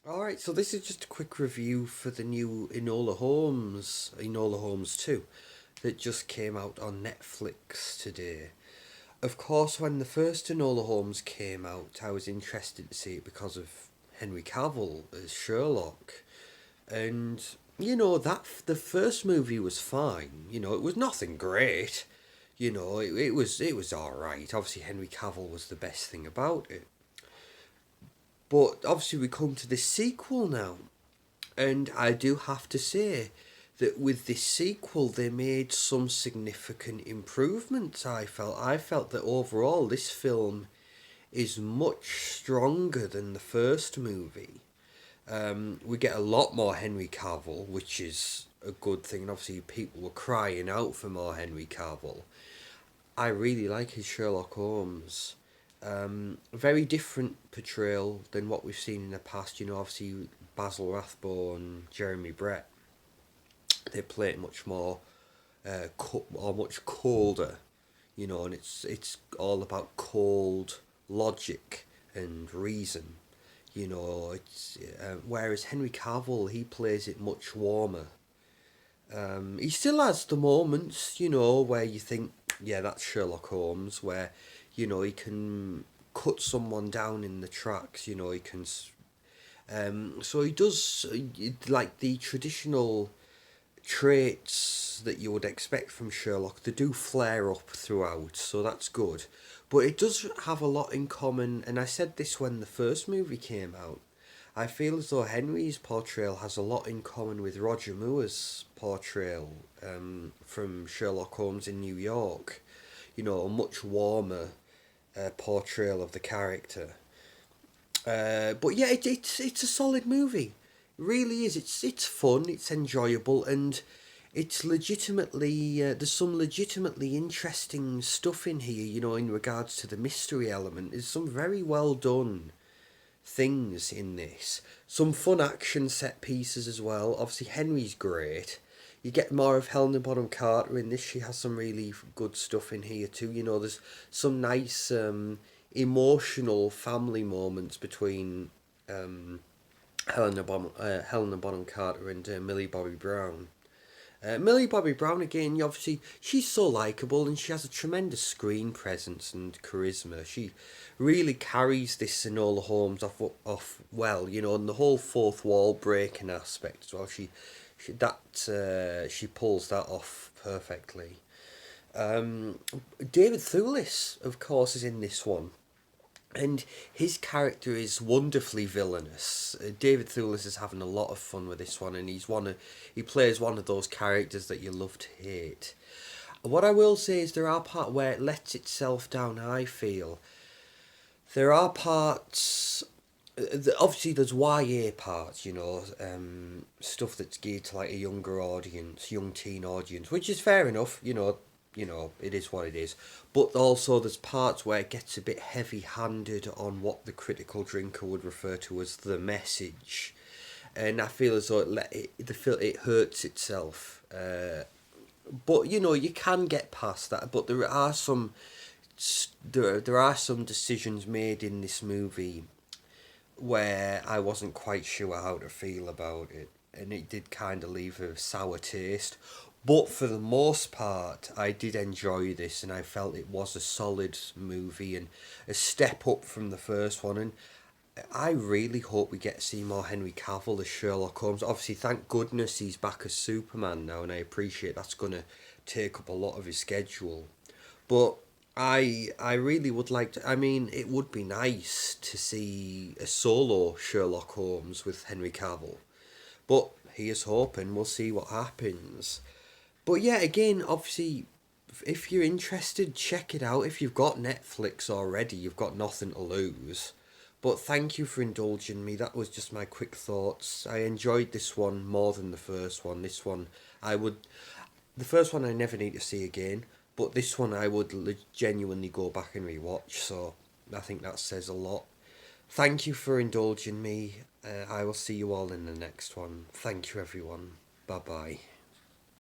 Alright, so this is just a quick review for the new Enola Holmes 2, that just came out on Netflix today. Of course, when the first Enola Holmes came out, I was interested to see it because of Henry Cavill as Sherlock. And, the first movie was fine. It was nothing great. It was alright. Obviously, Henry Cavill was the best thing about it. But obviously, we come to this sequel now. And I do have to say that with this sequel, they made some significant improvements. I felt that overall, this film is much stronger than the first movie. We get a lot more Henry Cavill, which is a good thing. And obviously, people were crying out for more Henry Cavill. I really like his Sherlock Holmes. Very different portrayal than what we've seen in the past. Obviously Basil Rathbone, Jeremy Brett, they play it much more, or much colder. And it's all about cold logic and reason. It's whereas Henry Cavill, he plays it much warmer. He still has the moments, where you think, yeah, that's Sherlock Holmes, where, he can cut someone down in the tracks, he can. So he does, like the traditional traits that you would expect from Sherlock, they do flare up throughout, so that's good. But it does have a lot in common, and I said this when the first movie came out. I feel as though Henry's portrayal has a lot in common with Roger Moore's portrayal from Sherlock Holmes in New York. A much warmer portrayal of the character. But yeah, it's a solid movie. It really is. It's fun. It's enjoyable, and it's legitimately there's some legitimately interesting stuff in here. In regards to the mystery element, there's some very well done things in this. Some fun action set pieces as well. Obviously, Henry's great. You get more of Helena Bonham Carter in this. She has some really good stuff in here too. There's some nice emotional family moments between Helena Bonham Carter and Millie Bobby Brown. Millie Bobby Brown again, obviously, she's so likable and she has a tremendous screen presence and charisma. She really carries this Enola Holmes off well, and the whole fourth wall breaking aspect as well. She pulls that off perfectly. David Thewlis, of course, is in this one. And his character is wonderfully villainous. David Thewlis is having a lot of fun with this one, and he plays one of those characters that you love to hate. What I will say is there are parts where it lets itself down. I feel there are parts. Obviously, there's YA parts, stuff that's geared to like a younger audience, young teen audience, which is fair enough. It is what it is. But also, there's parts where it gets a bit heavy-handed on what the critical drinker would refer to as the message, and I feel as though it hurts itself. But you can get past that. But there are some decisions made in this movie where I wasn't quite sure how to feel about it, and it did kind of leave a sour taste. But for the most part, I did enjoy this, and I felt it was a solid movie and a step up from the first one. And I really hope we get to see more Henry Cavill as Sherlock Holmes. Obviously, thank goodness he's back as Superman now, and I appreciate that's going to take up a lot of his schedule. But I really would like to. I mean, it would be nice to see a solo Sherlock Holmes with Henry Cavill. But here's hoping. We'll see what happens. But yeah, again, obviously, if you're interested, check it out. If you've got Netflix already, you've got nothing to lose. But thank you for indulging me. That was just my quick thoughts. I enjoyed this one more than the first one. This one, I would. The first one I never need to see again. But this one I would genuinely go back and rewatch. So I think that says a lot. Thank you for indulging me. I will see you all in the next one. Thank you, everyone. Bye bye.